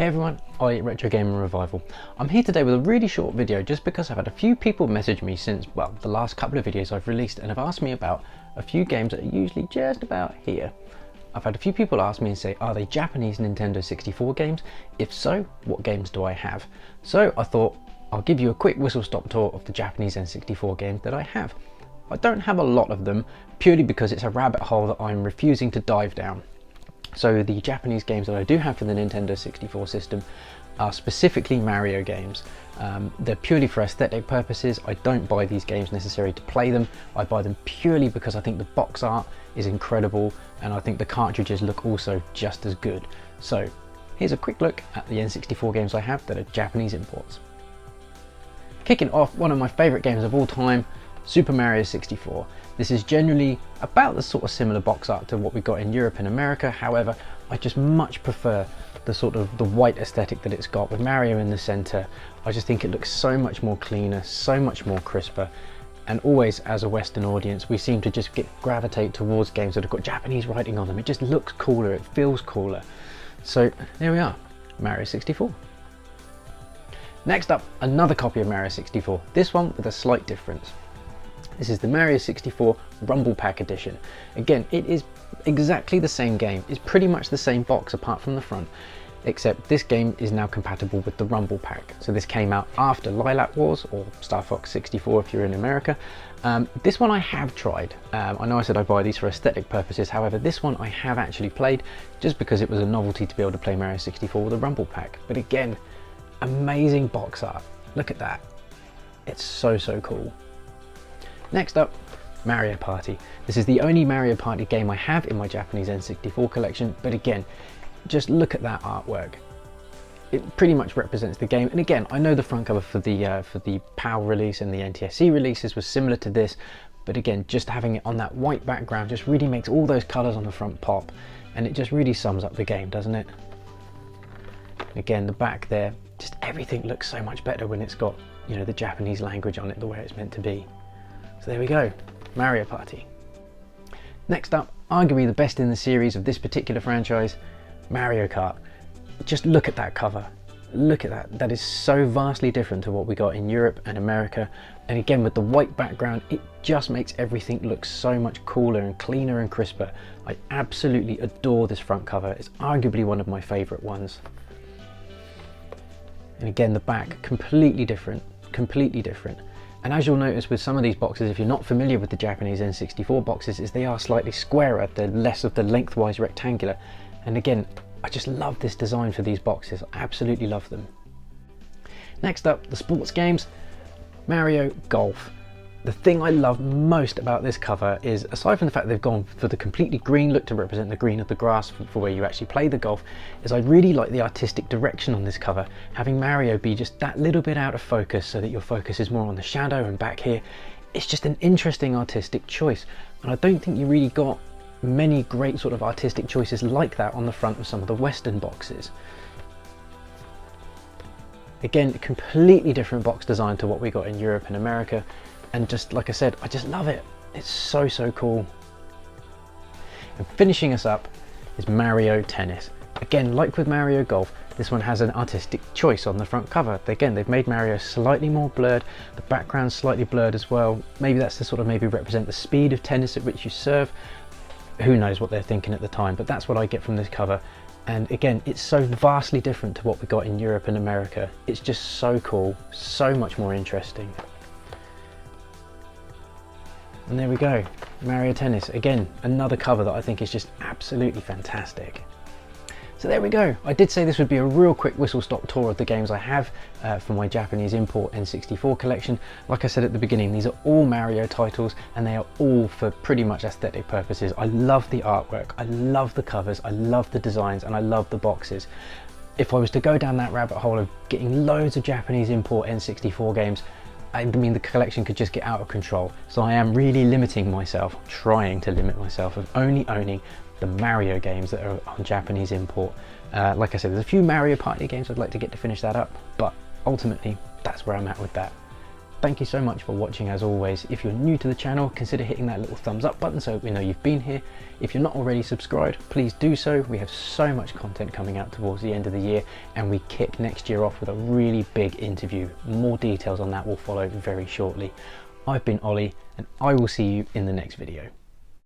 Hey everyone, Olly at Retro Gamer Revival. I'm here today with a really short video just because I've had a few people message me since, well, the last couple of videos I've released and have asked me about a few games that are usually just about here. I've had a few people ask me and say, are they Japanese Nintendo 64 games? If so, what games do I have? So I thought I'll give you a quick whistle-stop tour of the Japanese N64 games that I have. I don't have a lot of them, purely because it's a rabbit hole that I'm refusing to dive down. So the Japanese games that I do have for the Nintendo 64 system are specifically Mario games. They're purely for aesthetic purposes. I don't buy these games necessarily to play them. I buy them purely because I think the box art is incredible and I think the cartridges look also just as good. So here's a quick look at the N64 games I have that are Japanese imports. Kicking off, one of my favourite games of all time, Super Mario 64. This is generally about the sort of similar box art to what we got in Europe and America. However, I just much prefer the sort of the white aesthetic that it's got with Mario in the center. I just think it looks so much more cleaner, so much more crisper. And always, as a Western audience, we seem to just gravitate towards games that have got Japanese writing on them. It just looks cooler, it feels cooler. So there we are, Mario 64. Next up, another copy of Mario 64, this one with a slight difference. This is the Mario 64 Rumble Pack Edition. Again, it is exactly the same game. It's pretty much the same box apart from the front, except this game is now compatible with the Rumble Pack. So this came out after Lilac Wars, or Star Fox 64 if you're in America. This one I have tried. I know I said I buy these for aesthetic purposes, however this one I have actually played just because it was a novelty to be able to play Mario 64 with a Rumble Pack. But again, amazing box art. Look at that. It's so cool. Next up, Mario Party. This is the only Mario Party game I have in my Japanese N64 collection, but again, just look at that artwork. It pretty much represents the game, and again, I know the front cover for the PAL release and the NTSC releases was similar to this, but again, just having it on that white background just really makes all those colours on the front pop, and it just really sums up the game, doesn't it? Again, the back there, just everything looks so much better when it's got, you know, the Japanese language on it the way it's meant to be. So there we go, Mario Party. Next up, arguably the best in the series of this particular franchise, Mario Kart. Just look at that cover. Look at that. That is so vastly different to what we got in Europe and America. And again, with the white background, it just makes everything look so much cooler and cleaner and crisper. I absolutely adore this front cover. It's arguably one of my favorite ones. And again, the back, completely different, completely different. And as you'll notice with some of these boxes, if you're not familiar with the Japanese N64 boxes, is they are slightly squarer, they're less of the lengthwise rectangular. And again, I just love this design for these boxes, I absolutely love them. Next up, the sports games, Mario Golf. The thing I love most about this cover is, aside from the fact they've gone for the completely green look to represent the green of the grass for where you actually play the golf, is I really like the artistic direction on this cover, having Mario be just that little bit out of focus so that your focus is more on the shadow and back here. It's just an interesting artistic choice, and I don't think you really got many great sort of artistic choices like that on the front of some of the Western boxes. Again, a completely different box design to what we got in Europe and America. And just like I said, I just love it. It's so cool. And finishing us up is Mario Tennis. Again, like with Mario Golf, this one has an artistic choice on the front cover. Again, they've made Mario slightly more blurred, the background's slightly blurred as well. Maybe that's to sort of maybe represent the speed of tennis at which you serve. Who knows what they're thinking at the time, but that's what I get from this cover. And again, it's so vastly different to what we got in Europe and America. It's just so cool, so much more interesting. And there we go, Mario Tennis. Again, another cover that I think is just absolutely fantastic. So there we go. I did say this would be a real quick whistle-stop tour of the games I have for my Japanese import N64 collection. Like I said at the beginning, these are all Mario titles and they are all for pretty much aesthetic purposes. I love the artwork, I love the covers, I love the designs, and I love the boxes. If I was to go down that rabbit hole of getting loads of Japanese import N64 games, I mean, the collection could just get out of control. So I am really limiting myself, trying to limit myself, of only owning the Mario games that are on Japanese import. Like I said, there's a few Mario Party games I'd like to get to finish that up, but ultimately that's where I'm at with that. Thank you so much for watching as always. If you're new to the channel, consider hitting that little thumbs up button so we know you've been here. If you're not already subscribed, please do so. We have so much content coming out towards the end of the year, and we kick next year off with a really big interview. More details on that will follow very shortly. I've been Ollie, and I will see you in the next video.